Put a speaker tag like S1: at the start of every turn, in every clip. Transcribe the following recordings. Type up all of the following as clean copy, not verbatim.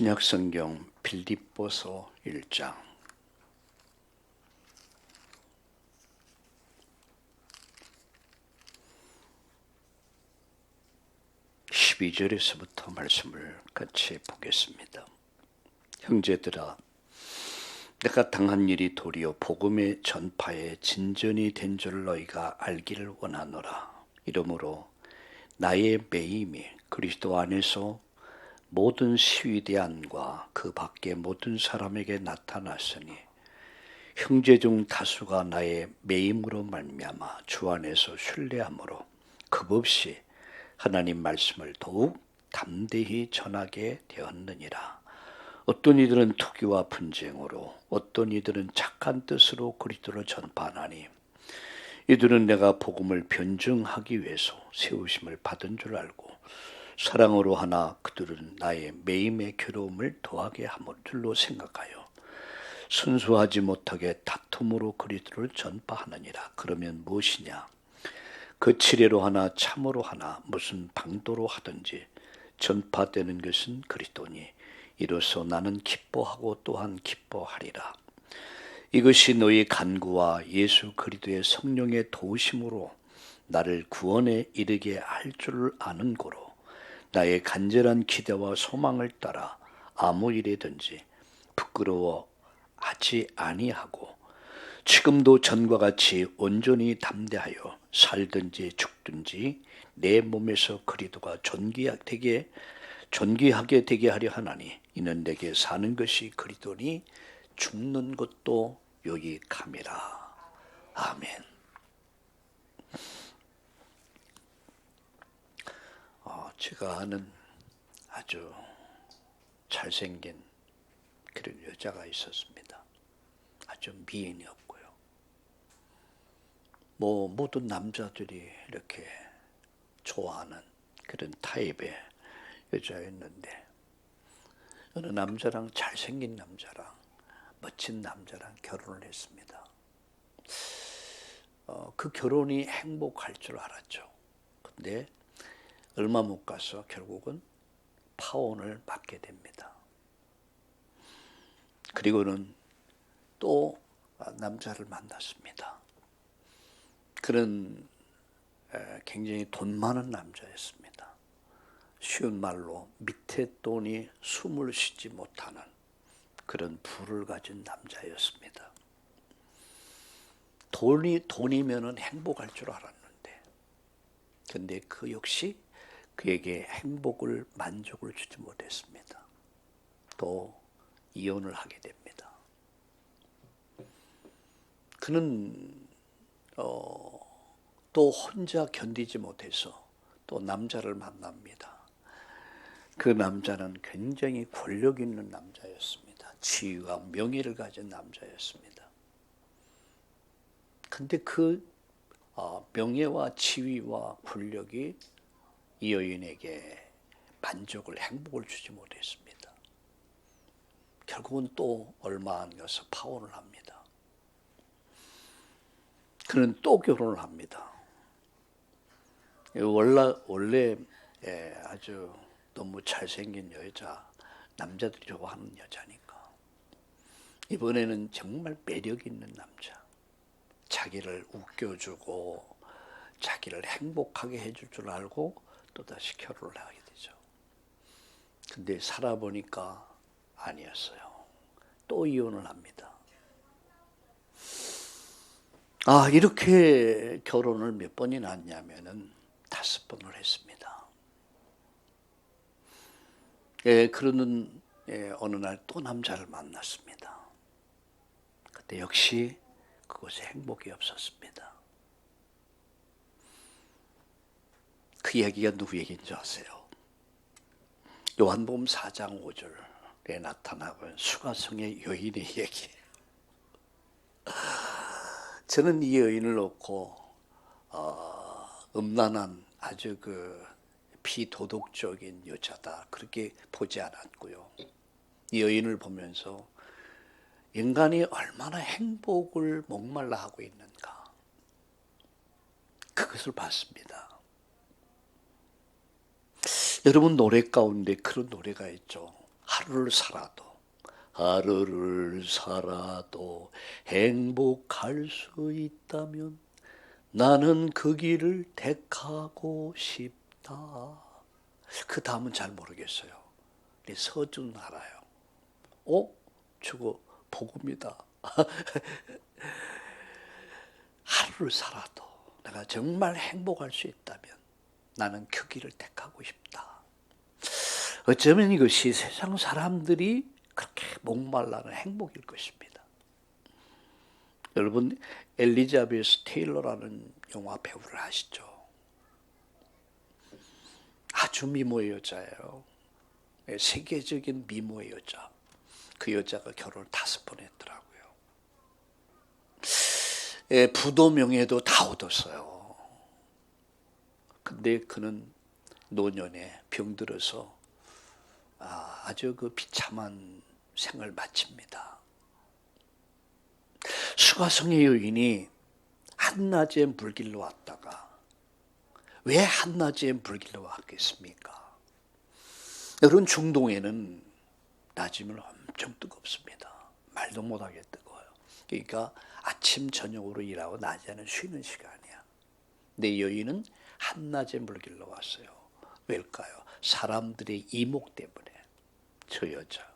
S1: 신약성경 빌립보서 1장 12절에서부터 말씀을 같이 보겠습니다. 형제들아, 내가 당한 일이 도리어 복음의 전파에 진전이 된 줄 너희가 알기를 원하노라. 이러므로 나의 매임이 그리스도 안에서 모든 시위대 안과 그 밖의 모든 사람에게 나타났으니 형제 중 다수가 나의 매임으로 말미암아 주 안에서 신뢰함으로 겁없이 하나님 말씀을 더욱 담대히 전하게 되었느니라. 어떤 이들은 투기와 분쟁으로, 어떤 이들은 착한 뜻으로 그리스도를 전파하나니 이들은 내가 복음을 변증하기 위해서 세우심을 받은 줄 알고 사랑으로 하나 그들은 나의 매임의 괴로움을 더하게 함을 줄로 생각하여 순수하지 못하게 다툼으로 그리스도를 전파하느니라. 그러면 무엇이냐? 그 치례로 하나 참으로 하나 무슨 방도로 하든지 전파되는 것은 그리스도니 이로써 나는 기뻐하고 또한 기뻐하리라. 이것이 너희 간구와 예수 그리스도의 성령의 도우심으로 나를 구원에 이르게 할 줄 아는 고로 나의 간절한 기대와 소망을 따라 아무 일이든지 부끄러워하지 아니하고 지금도 전과 같이 온전히 담대하여 살든지 죽든지 내 몸에서 그리스도가 존귀하게 되게 하려 하나니 이는 내게 사는 것이 그리스도니 죽는 것도 유익함이라. 아멘. 제가 아는 아주 잘생긴 그런 여자가 있었습니다. 아주 미인이었고요. 모든 남자들이 이렇게 좋아하는 그런 타입의 여자였는데 어느 남자랑 잘생긴 남자랑 멋진 남자랑 결혼을 했습니다. 그 결혼이 행복할 줄 알았죠. 근데 얼마 못 가서 결국은 파혼을 받게 됩니다. 그리고는 또 남자를 만났습니다. 그런 굉장히 돈 많은 남자였습니다. 쉬운 말로 밑에 돈이 숨을 쉬지 못하는 그런 부를 가진 남자였습니다. 돈이면은 행복할 줄 알았는데, 근데 그 역시 그에게 행복을, 만족을 주지 못했습니다. 또 이혼을 하게 됩니다. 그는 또 혼자 견디지 못해서 또 남자를 만납니다. 그 남자는 굉장히 권력 있는 남자였습니다. 지위와 명예를 가진 남자였습니다. 근데 그 명예와 지위와 권력이 이 여인에게 만족을, 행복을 주지 못했습니다. 결국은 또 얼마 안 가서 파혼을 합니다. 그는 또 결혼을 합니다. 원래 아주 너무 잘생긴 여자, 남자들이 좋아하는 여자니까 이번에는 정말 매력 있는 남자, 자기를 웃겨주고 자기를 행복하게 해줄 줄 알고 또다시 결혼을 하게 되죠. 근데 살아보니까 아니었어요. 또 이혼을 합니다. 이렇게 결혼을 몇 번이나 했냐면은 5번을 했습니다. 그러는 어느 날 또 남자를 만났습니다. 그때 역시 그곳에 행복이 없었습니다. 그 얘기가 누구 얘기인지 아세요? 요한복음 4장 5절에 나타나는 수가성의 여인의 얘기예요. 저는 이 여인을 놓고 음란한 아주 비도덕적인 여자다 그렇게 보지 않았고요. 이 여인을 보면서 인간이 얼마나 행복을 목말라 하고 있는가 그것을 봤습니다. 여러분 노래 가운데 그런 노래가 있죠. 하루를 살아도 행복할 수 있다면 나는 그 길을 택하고 싶다. 그 다음은 잘 모르겠어요. 서준 알아요. 저거 복음이다. 하루를 살아도 내가 정말 행복할 수 있다면 나는 그 길을 택하고 싶다. 어쩌면 이것이 세상 사람들이 그렇게 목말라는 행복일 것입니다. 여러분, 엘리자베스 테일러라는 영화 배우를 아시죠? 아주 미모의 여자예요. 세계적인 미모의 여자. 그 여자가 결혼을 5번 했더라고요. 부도 명예도 다 얻었어요. 근데 그는 노년에 병들어서 아주 그 비참한 생을 마칩니다. 수가성의 여인이 한낮에 물길로 왔다가 왜 한낮에 물길로 왔겠습니까? 여러분, 중동에는 낮이면 엄청 뜨겁습니다. 말도 못하게 뜨거워요. 그러니까 아침 저녁으로 일하고 낮에는 쉬는 시간이야. 근데 여인은 한낮에 물길로 왔어요. 왜일까요? 사람들의 이목 때문에. 저 여자.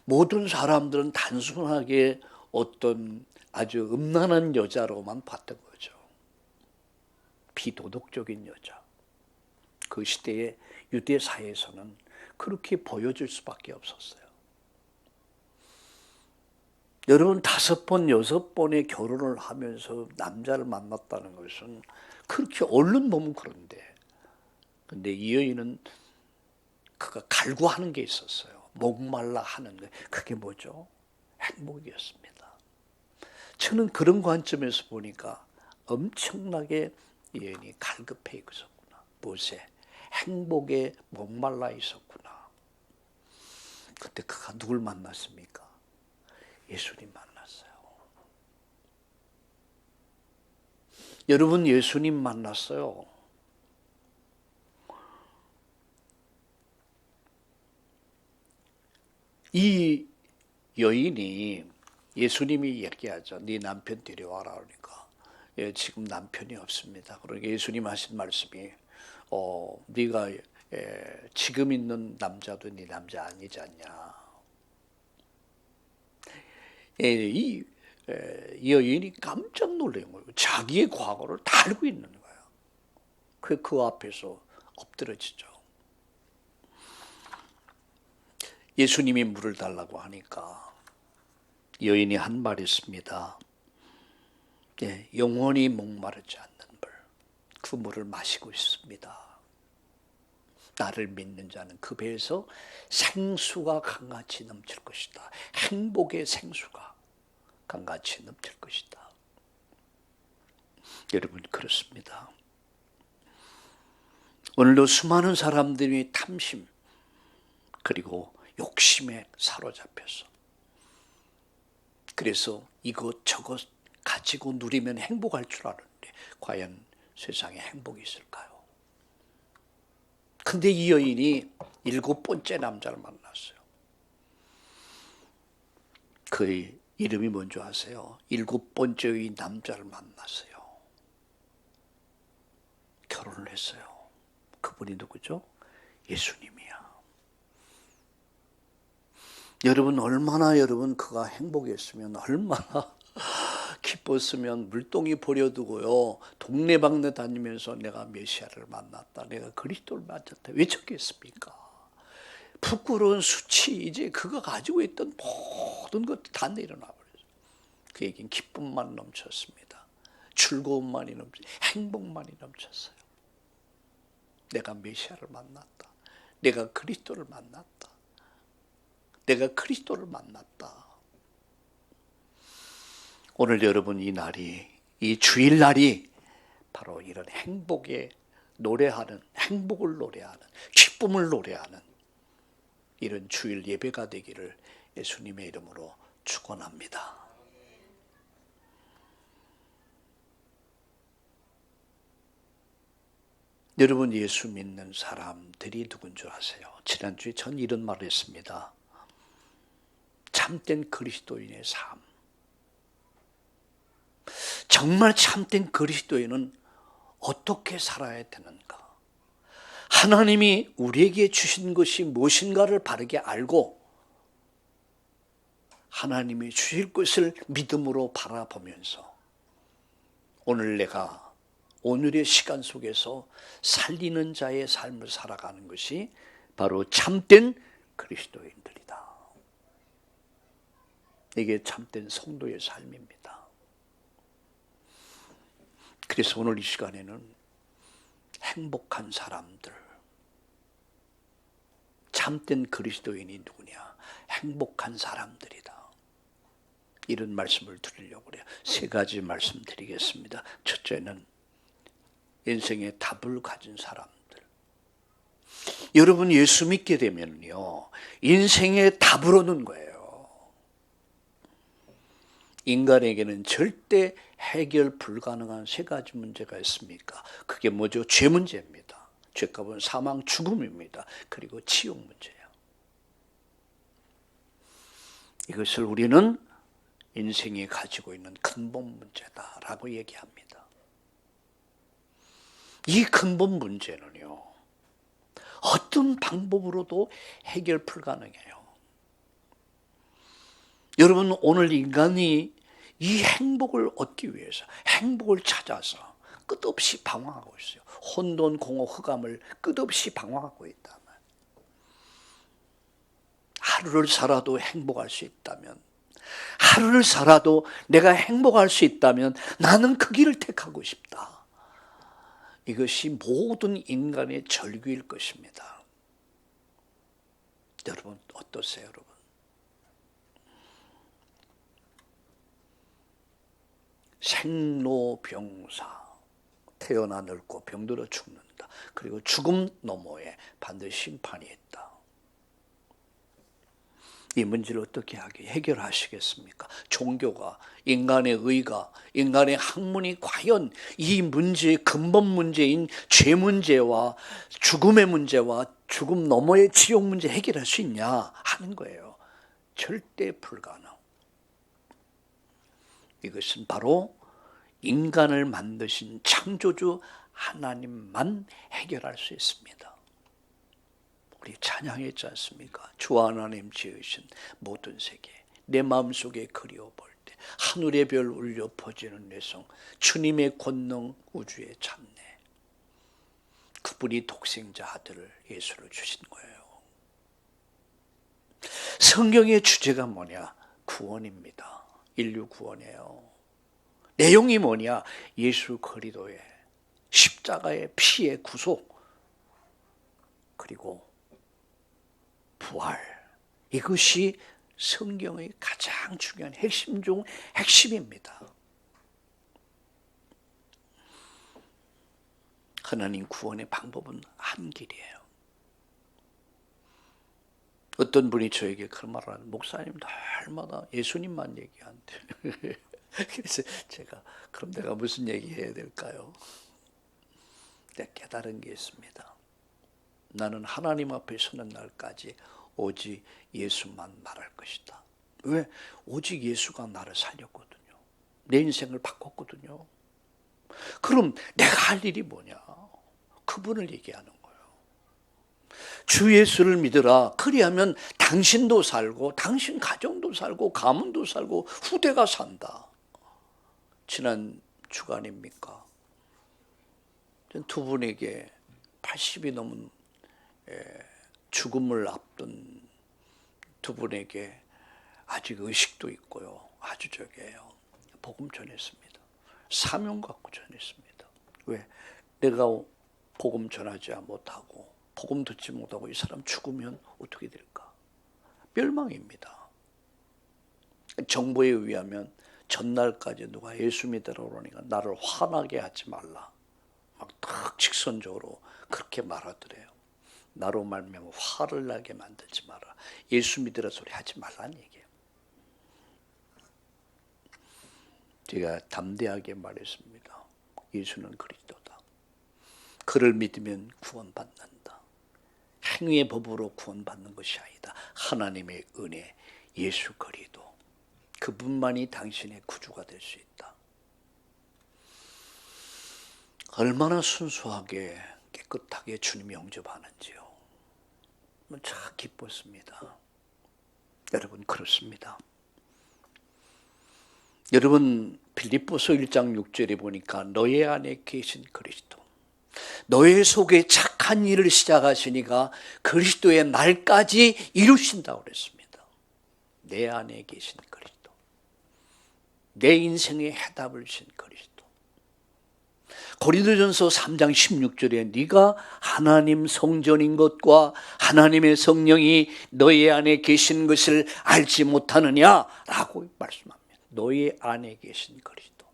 S1: 모든 사람들은 단순하게 어떤 아주 음란한 여자로만 봤던 거죠. 비도덕적인 여자. 그 시대의 유대 사회에서는 그렇게 보여줄 수밖에 없었어요. 여러분, 5번, 6번의 결혼을 하면서 남자를 만났다는 것은 그렇게 얼른 보면 그런데, 근데 이 여인은 그가 갈구하는 게 있었어요. 목말라 하는 게. 그게 뭐죠? 행복이었습니다. 저는 그런 관점에서 보니까 엄청나게 이 여인이 갈급해 있었구나. 무엇에? 행복에 목말라 있었구나. 그때 그가 누굴 만났습니까? 예수님 만났어요. 여러분, 예수님 만났어요. 이 여인이 예수님이 얘기하죠. 네 남편 데려와라 그러니까 지금 남편이 없습니다. 그러니까 예수님 하신 말씀이 네가 지금 있는 남자도 네 남자 아니지 않냐. 이 여인이 깜짝 놀란 거예요. 자기의 과거를 다 알고 있는 거예요. 그 앞에서 엎드러지죠. 예수님이 물을 달라고 하니까 여인이 한 말이 있습니다. 영원히 목마르지 않는 물, 그 물을 마시고 있습니다. 나를 믿는 자는 그 배에서 생수가 강같이 넘칠 것이다. 행복의 생수가 강같이 넘칠 것이다. 여러분, 그렇습니다. 오늘도 수많은 사람들이 탐심 그리고 욕심에 사로잡혀서 그래서 이것저것 가지고 누리면 행복할 줄 아는데 과연 세상에 행복이 있을까요? 근데 이 여인이 7번째 남자를 만났어요. 그의 이름이 뭔지 아세요? 7번째의 남자를 만났어요. 결혼을 했어요. 그분이 누구죠? 예수님이야. 여러분, 얼마나 여러분 그가 행복했으면, 얼마나 기뻤으면 물동이 버려두고요 동네방네 다니면서 내가 메시아를 만났다, 내가 그리스도를 만났다 외쳤겠습니까? 부끄러운 수치, 이제 그가 가지고 있던 모든 것들 다 내려놔 버렸어요. 그에겐 기쁨만 넘쳤습니다. 즐거움만이 넘쳤어요. 행복만이 넘쳤어요. 내가 메시아를 만났다, 내가 그리스도를 만났다, 내가 그리스도를 만났다. 오늘 여러분, 이 날이, 이 주일날이 바로 이런 행복에 노래하는, 행복을 노래하는, 기쁨을 노래하는 이런 주일 예배가 되기를 예수님의 이름으로 축원합니다. 여러분, 예수 믿는 사람들이 누군 줄 아세요? 지난주에 전 이런 말을 했습니다. 참된 그리스도인의 삶. 정말 참된 그리스도인은 어떻게 살아야 되는가? 하나님이 우리에게 주신 것이 무엇인가를 바르게 알고 하나님이 주실 것을 믿음으로 바라보면서 오늘 내가 오늘의 시간 속에서 살리는 자의 삶을 살아가는 것이 바로 참된 그리스도인들이다. 이게 참된 성도의 삶입니다. 그래서 오늘 이 시간에는 행복한 사람들, 참된 그리스도인이 누구냐? 행복한 사람들이다. 이런 말씀을 드리려고 그래요. 세 가지 말씀드리겠습니다. 첫째는 인생의 답을 가진 사람들. 여러분, 예수 믿게 되면요, 인생의 답을 얻는 거예요. 인간에게는 절대 해결 불가능한 세 가지 문제가 있습니까? 그게 뭐죠? 죄 문제입니다. 죄값은 사망, 죽음입니다. 그리고 치욕 문제예요. 이것을 우리는 인생이 가지고 있는 근본 문제다라고 얘기합니다. 이 근본 문제는요, 어떤 방법으로도 해결 불가능해요. 여러분, 오늘 인간이 이 행복을 얻기 위해서, 행복을 찾아서 끝없이 방황하고 있어요. 혼돈, 공허, 흑암을 끝없이 방황하고 있다면, 하루를 살아도 행복할 수 있다면, 하루를 살아도 내가 행복할 수 있다면 나는 그 길을 택하고 싶다. 이것이 모든 인간의 절규일 것입니다. 여러분, 어떠세요, 여러분? 생로병사, 태어나 늙고 병들어 죽는다. 그리고 죽음 너머에 반드시 심판이 있다. 이 문제를 어떻게 해결하시겠습니까? 종교가, 인간의 의가, 인간의 학문이 과연 이 문제의 근본 문제인 죄 문제와 죽음의 문제와 죽음 너머의 지옥 문제 해결할 수 있냐 하는 거예요. 절대 불가능. 이것은 바로 인간을 만드신 창조주 하나님만 해결할 수 있습니다. 우리 찬양했지 않습니까? 주 하나님 지으신 모든 세계, 내 마음속에 그리워 볼 때 하늘의 별 울려 퍼지는 내 성, 주님의 권능 우주에 찾네. 그분이 독생자 아들을 예수를 주신 거예요. 성경의 주제가 뭐냐? 구원입니다. 인류 구원이에요. 내용이 뭐냐? 예수 그리스도의 십자가의 피의 구속, 그리고 부활. 이것이 성경의 가장 중요한 핵심 중 핵심입니다. 하나님 구원의 방법은 한 길이에요. 어떤 분이 저에게 그런 말을 하는, 목사님 날마다 예수님만 얘기한대. 그래서 제가 그럼 내가 무슨 얘기해야 될까요? 내가 깨달은 게 있습니다. 나는 하나님 앞에 서는 날까지 오직 예수만 말할 것이다. 왜? 오직 예수가 나를 살렸거든요. 내 인생을 바꿨거든요. 그럼 내가 할 일이 뭐냐? 그분을 얘기하는 거예요. 주 예수를 믿으라. 그리하면 당신도 살고 당신 가정도 살고 가문도 살고 후대가 산다. 지난 주간입니까? 두 분에게 80이 넘은 죽음을 앞둔 두 분에게 아직 의식도 있고요. 아주 복음 전했습니다. 사명 갖고 전했습니다. 왜? 내가 복음 전하지 못하고 복음 듣지 못하고 이 사람 죽으면 어떻게 될까? 멸망입니다. 정보에 의하면 전날까지 누가 예수 믿으러 오니까 나를 화나게 하지 말라. 막 딱 직선적으로 그렇게 말하더래요. 나로 말미암아 화를 나게 만들지 마라. 예수 믿으라 소리 하지 말라는 얘기예요. 제가 담대하게 말했습니다. 예수는 그리스도다. 그를 믿으면 구원받는다. 행위의 법으로 구원받는 것이 아니다. 하나님의 은혜, 예수 그리스도, 그분만이 당신의 구주가 될 수 있다. 얼마나 순수하게 깨끗하게 주님이 영접하는지요. 참 기뻤습니다. 여러분, 그렇습니다. 여러분, 빌립보서 1장 6절에 보니까 너의 안에 계신 그리스도, 너의 속에 착한 일을 시작하시니까 그리스도의 날까지 이루신다고 그랬습니다. 내 안에 계신 그리스도, 내 인생의 해답을 주신 그리스도. 고린도전서 3장 16절에 네가 하나님 성전인 것과 하나님의 성령이 너희 안에 계신 것을 알지 못하느냐라고 말씀합니다. 너희 안에 계신 그리스도,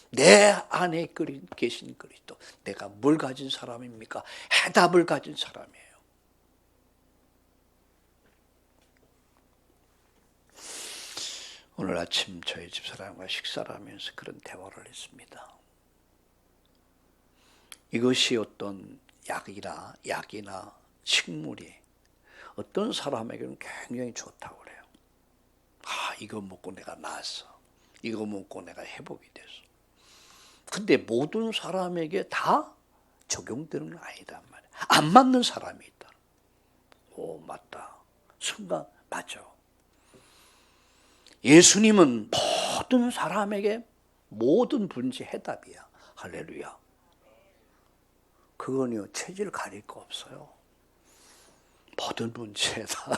S1: 내 안에 계신 그리스도. 내가 뭘 가진 사람입니까? 해답을 가진 사람이에요. 오늘 아침 저희 집사람과 식사를 하면서 그런 대화를 했습니다. 이것이 어떤 약이나 식물이 어떤 사람에게는 굉장히 좋다고 그래요. 이거 먹고 내가 나았어. 이거 먹고 내가 회복이 됐어. 근데 모든 사람에게 다 적용되는 건 아니단 말이야. 안 맞는 사람이 있다. 오, 맞다. 순간 맞아. 예수님은 모든 사람에게 모든 문제 해답이야. 할렐루야. 그건요, 체질 가릴 거 없어요. 모든 문제다.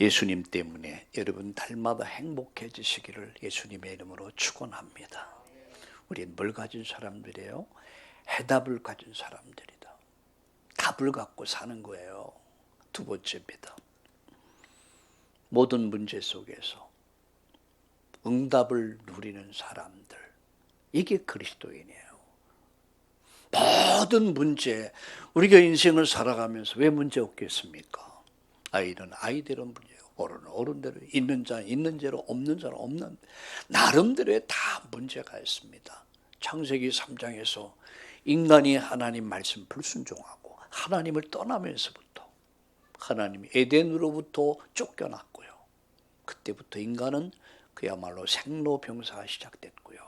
S1: 예수님 때문에 여러분 달마다 행복해지시기를 예수님의 이름으로 축원합니다. 우리는 뭘 가진 사람들이에요? 해답을 가진 사람들이다. 답을 갖고 사는 거예요. 두 번째입니다. 모든 문제 속에서 응답을 누리는 사람들, 이게 그리스도인이에요. 모든 문제, 우리가 인생을 살아가면서 왜 문제 없겠습니까? 아이는 아이대로 문제고, 어른은 어른대로, 있는 자는 있는 대로, 없는 자는 없는, 나름대로의 다 문제가 있습니다. 창세기 3장에서 인간이 하나님 말씀 불순종하고 하나님을 떠나면서부터 하나님이 에덴으로부터 쫓겨났고요. 그때부터 인간은 그야말로 생로병사가 시작됐고요.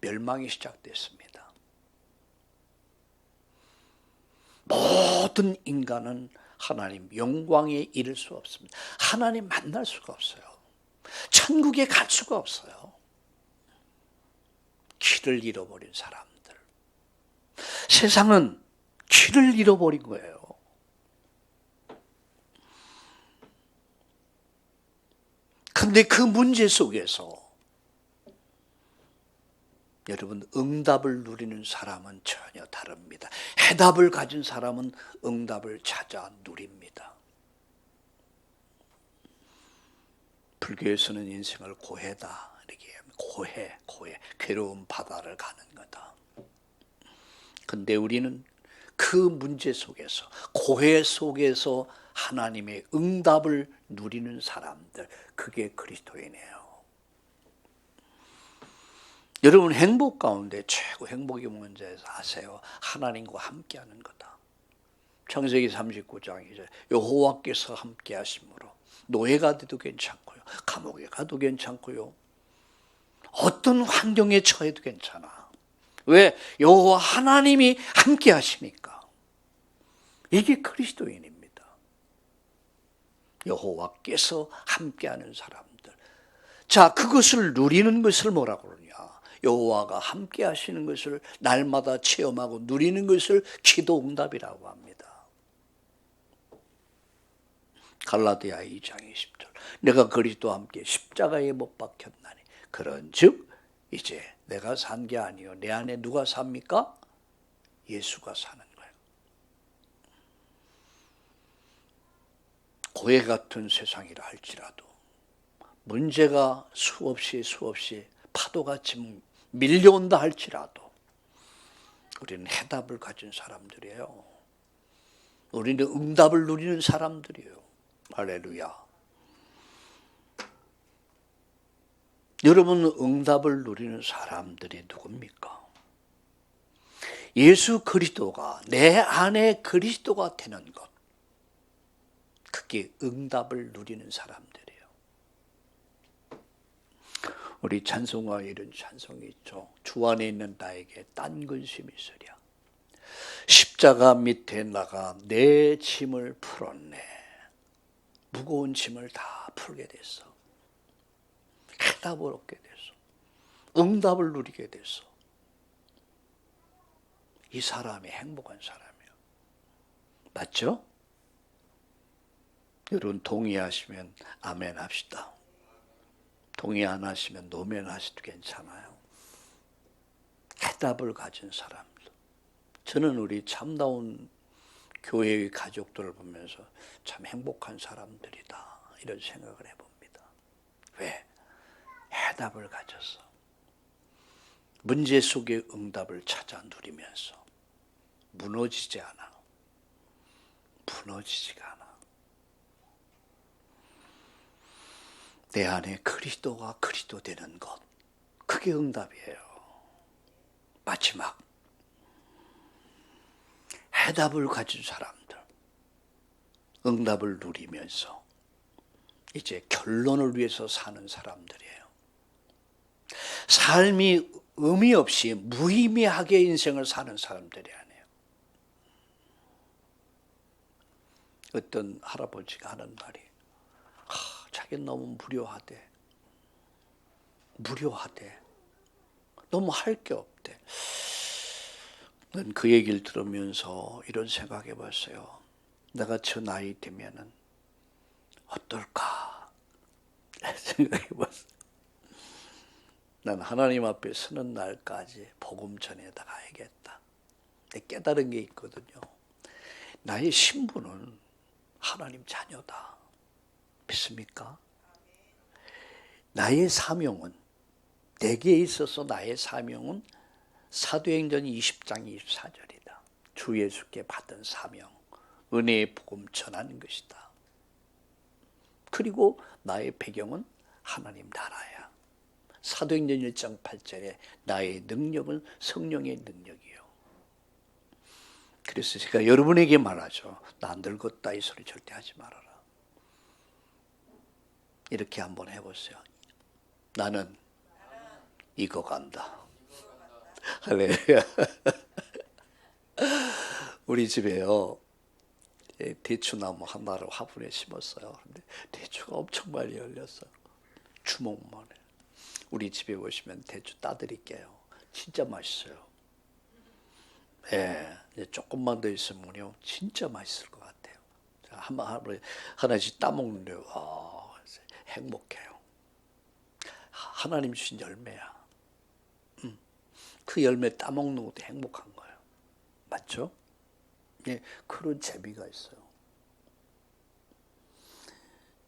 S1: 멸망이 시작됐습니다. 모든 인간은 하나님 영광에 이를 수 없습니다. 하나님 만날 수가 없어요. 천국에 갈 수가 없어요. 길을 잃어버린 사람들. 세상은 길을 잃어버린 거예요. 근데 그 문제 속에서 여러분, 응답을 누리는 사람은 전혀 다릅니다. 해답을 가진 사람은 응답을 찾아 누립니다. 불교에서는 인생을 고해다 이렇게 합니다. 고해, 괴로운 바다를 가는 거다. 근데 우리는 그 문제 속에서, 고해 속에서 하나님의 응답을 누리는 사람들, 그게 그리스도인이에요. 여러분, 행복 가운데 최고 행복이 뭔지 아세요? 하나님과 함께하는 거다. 창세기 39장 이제 여호와께서 함께하심으로 노예가 돼도 괜찮고요, 감옥에 가도 괜찮고요, 어떤 환경에 처해도 괜찮아. 왜? 여호와 하나님이 함께하시니까. 이게 그리스도인입니다. 여호와께서 함께하는 사람들. 자, 그것을 누리는 것을 뭐라고 그러냐? 여호와가 함께 하시는 것을 날마다 체험하고 누리는 것을 기도 응답이라고 합니다. 갈라디아 2장 20절. 내가 그리스도와 함께 십자가에 못 박혔나니 그런즉 이제 내가 산 게 아니요 내 안에 누가 삽니까? 예수가 사는 거예요. 고해 같은 세상이라 할지라도 문제가 수없이 파도같이 밀려온다 할지라도 우리는 해답을 가진 사람들이에요. 우리는 응답을 누리는 사람들이에요. 할렐루야. 여러분, 응답을 누리는 사람들이 누굽니까? 예수 그리스도가 내 안에 그리스도가 되는 것, 그게 응답을 누리는 사람들이에요. 우리 찬송가에 이런 찬송이 있죠. 주 안에 있는 나에게 딴 근심이 있으랴. 십자가 밑에 나가 내 짐을 풀었네. 무거운 짐을 다 풀게 됐어. 해답을 얻게 됐어. 응답을 누리게 됐어. 이 사람이 행복한 사람이에요. 맞죠? 여러분 동의하시면 아멘 합시다. 동의 안 하시면 노멘 하셔도 괜찮아요. 해답을 가진 사람들. 저는 우리 참다운 교회의 가족들을 보면서 참 행복한 사람들이다, 이런 생각을 해봅니다. 왜? 해답을 가졌어. 문제 속의 응답을 찾아 누리면서 무너지지 않아. 무너지지가 않아. 내 안에 그리스도가 그리스도 되는 것, 그게 응답이에요. 마지막 해답을 가진 사람들, 응답을 누리면서 이제 결론을 위해서 사는 사람들이에요. 삶이 의미 없이 무의미하게 인생을 사는 사람들이 아니에요. 어떤 할아버지가 하는 말이, 자기는 너무 무료하대. 너무 할 게 없대. 난 그 얘기를 들으면서 이런 생각해 봤어요. 내가 저 나이 되면은 어떨까 생각해 봤어요. 난 하나님 앞에 서는 날까지 복음 전해다 가야겠다. 깨달은 게 있거든요. 나의 신분은 하나님 자녀다. 믿습니까? 나의 사명은, 내게 있어서 나의 사명은 사도행전 20장 24절이다. 주 예수께 받은 사명, 은혜의 복음 전하는 것이다. 그리고 나의 배경은 하나님 나라야. 사도행전 1장 8절에 나의 능력은 성령의 능력이요. 그래서 제가 여러분에게 말하죠. 나 늙었다 이 소리 절대 하지 말아라. 이렇게 한번 해보세요. 나는 익어간다. 할렐루야. 우리 집에요, 대추나무 하나를 화분에 심었어요. 근데 대추가 엄청 많이 열렸어요. 주먹만해. 우리 집에 오시면 대추 따드릴게요. 진짜 맛있어요. 예, 이제 조금만 더 있으면요, 진짜 맛있을 것 같아요. 하나씩 따먹는데요. 행복해요. 하나님 주신 열매야. 그 열매 따먹는 것도 행복한 거예요. 맞죠? 예, 그런 재미가 있어요.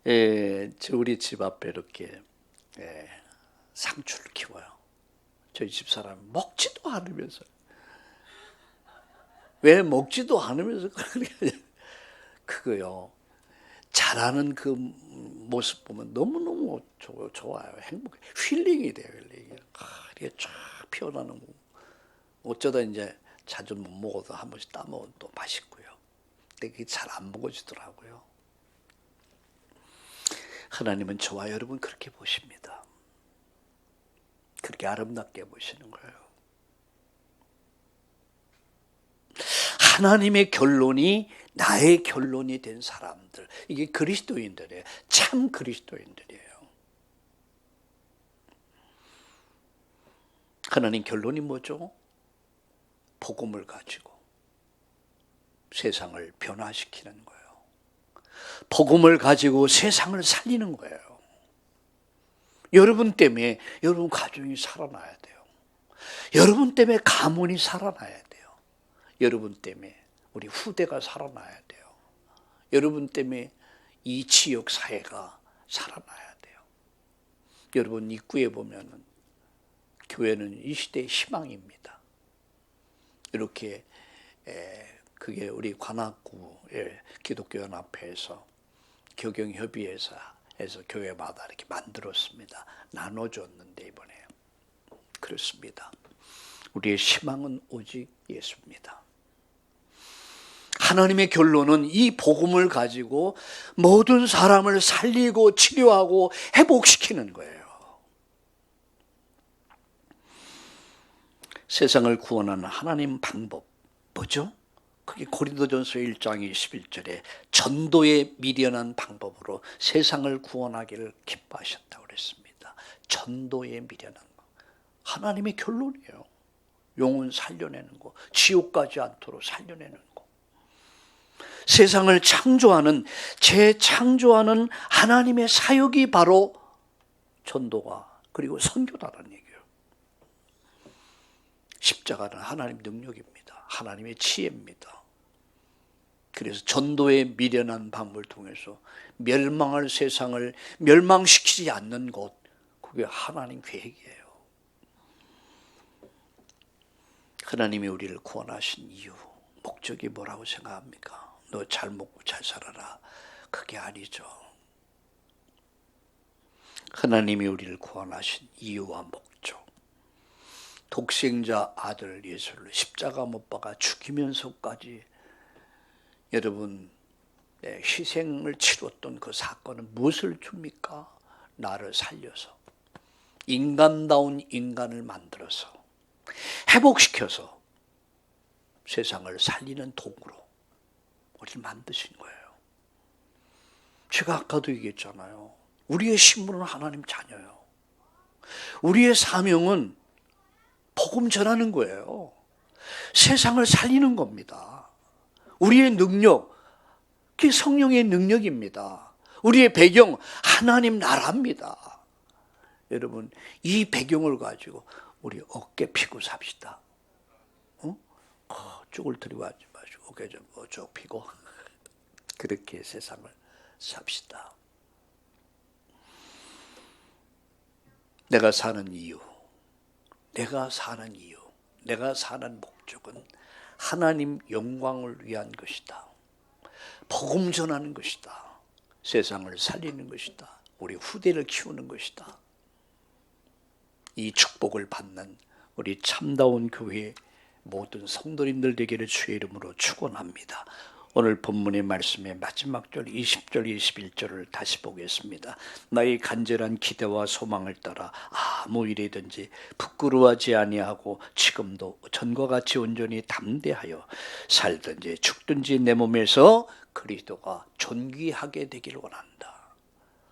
S1: 예, 우리 집 앞에 이렇게 상추를 키워요. 저희 집사람이 먹지도 않으면서. 왜 먹지도 않으면서 그거요, 자라는 그 모습 보면 너무너무 좋아요. 행복해. 힐링이 돼요. 힐링이. 이게 쫙 피어나는 거. 어쩌다 이제 자주 못 먹어도 한 번씩 따먹으면 또 맛있고요. 근데 그게 잘 안 먹어지더라고요. 하나님은 저와 여러분 그렇게 보십니다. 그렇게 아름답게 보시는 거예요. 하나님의 결론이 나의 결론이 된 사람들, 이게 그리스도인들이에요. 참 그리스도인들이에요. 하나님 결론이 뭐죠? 복음을 가지고 세상을 변화시키는 거예요. 복음을 가지고 세상을 살리는 거예요. 여러분 때문에 여러분 가정이 살아나야 돼요. 여러분 때문에 가문이 살아나야 돼요. 여러분 때문에 우리 후대가 살아나야 돼요. 여러분 때문에 이 지역 사회가 살아나야 돼요. 여러분 입구에 보면은 교회는 이 시대의 희망입니다. 이렇게 그게 우리 관악구의 기독교연합회에서 교경협의회에서 교회마다 이렇게 만들었습니다. 나눠줬는데 이번에 그렇습니다. 우리의 희망은 오직 예수입니다. 하나님의 결론은 이 복음을 가지고 모든 사람을 살리고 치료하고 회복시키는 거예요. 세상을 구원하는 하나님 방법 뭐죠? 그게 고린도전서 1장 21절에 전도에 미련한 방법으로 세상을 구원하기를 기뻐하셨다고 그랬습니다. 전도에 미련한 방. 하나님의 결론이에요. 영혼 살려내는 거, 지옥 가지 않도록 살려내는 거. 세상을 창조하는, 재창조하는 하나님의 사역이 바로 전도가 그리고 선교다라는 얘기예요. 십자가는 하나님의 능력입니다. 하나님의 지혜입니다. 그래서 전도에 미련한 방법을 통해서 멸망할 세상을 멸망시키지 않는 것, 그게 하나님 계획이에요. 하나님이 우리를 구원하신 이유, 목적이 뭐라고 생각합니까? 너 잘 먹고 잘 살아라. 그게 아니죠. 하나님이 우리를 구원하신 이유와 목적. 독생자 아들 예수를 십자가 못 박아 죽이면서까지 여러분 희생을 치렀던 그 사건은 무엇을 줍니까? 나를 살려서 인간다운 인간을 만들어서 회복시켜서 세상을 살리는 도구로 우리를 만드신 거예요. 제가 아까도 얘기했잖아요. 우리의 신분은 하나님 자녀예요. 우리의 사명은 복음 전하는 거예요. 세상을 살리는 겁니다. 우리의 능력, 그게 성령의 능력입니다. 우리의 배경, 하나님 나라입니다. 여러분, 이 배경을 가지고 우리 어깨 피고 삽시다. 쪽을 들이고 하지 마시고 어깨 좀 쭉 피고 그렇게 세상을 삽시다. 내가 사는 이유, 내가 사는 목적은 하나님 영광을 위한 것이다. 복음 전하는 것이다. 세상을 살리는 것이다. 우리 후대를 키우는 것이다. 이 축복을 받는 우리 참다운 교회 모든 성도님들 되기를 주의 이름으로 축원합니다. 오늘 본문의 말씀의 마지막 절 20절 21절을 다시 보겠습니다. 나의 간절한 기대와 소망을 따라 아무 일이든지 부끄러워하지 아니하고 지금도 전과 같이 온전히 담대하여 살든지 죽든지 내 몸에서 그리스도가 존귀하게 되기를 원한다.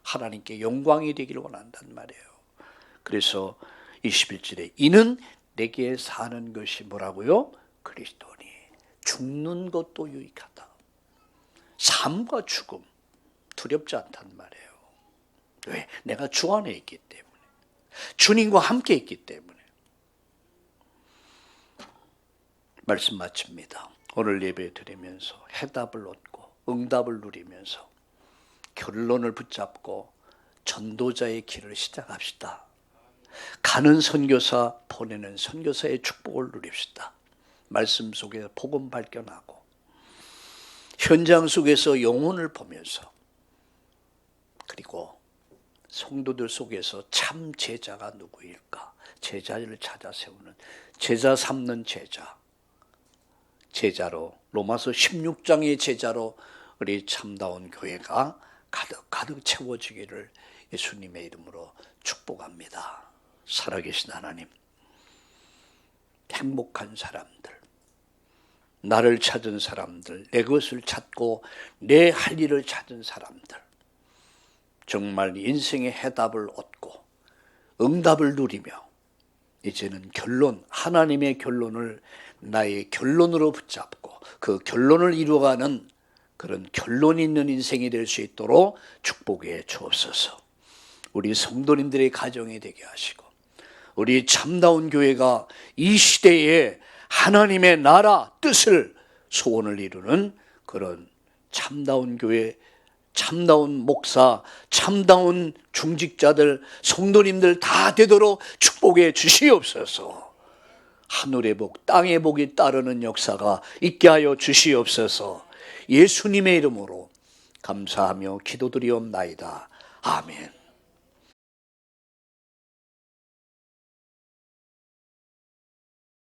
S1: 하나님께 영광이 되기를 원한단 말이에요. 그래서 21절에 이는 내게 사는 것이 뭐라고요? 그리스도니 죽는 것도 유익하다. 삶과 죽음 두렵지 않단 말이에요. 왜? 내가 주 안에 있기 때문에, 주님과 함께 있기 때문에. 말씀 마칩니다. 오늘 예배 드리면서 해답을 얻고 응답을 누리면서 결론을 붙잡고 전도자의 길을 시작합시다. 가는 선교사, 보내는 선교사의 축복을 누립시다. 말씀 속에서 복음 발견하고 현장 속에서 영혼을 보면서 그리고 성도들 속에서 참 제자가 누구일까? 제자를 찾아 세우는 제자 삼는 제자로 로마서 16장의 제자로 우리 참다운 교회가 가득 채워지기를 예수님의 이름으로 축복합니다. 살아계신 하나님, 행복한 사람들, 나를 찾은 사람들, 내 것을 찾고 내 할 일을 찾은 사람들, 정말 인생의 해답을 얻고 응답을 누리며 이제는 결론, 하나님의 결론을 나의 결론으로 붙잡고 그 결론을 이루어가는 그런 결론 있는 인생이 될 수 있도록 축복해 주옵소서. 우리 성도님들의 가정이 되게 하시고 우리 참다운 교회가 이 시대에 하나님의 나라 뜻을 소원을 이루는 그런 참다운 교회, 참다운 목사, 참다운 중직자들, 성도님들 다 되도록 축복해 주시옵소서. 하늘의 복, 땅의 복이 따르는 역사가 있게 하여 주시옵소서. 예수님의 이름으로 감사하며 기도드리옵나이다. 아멘.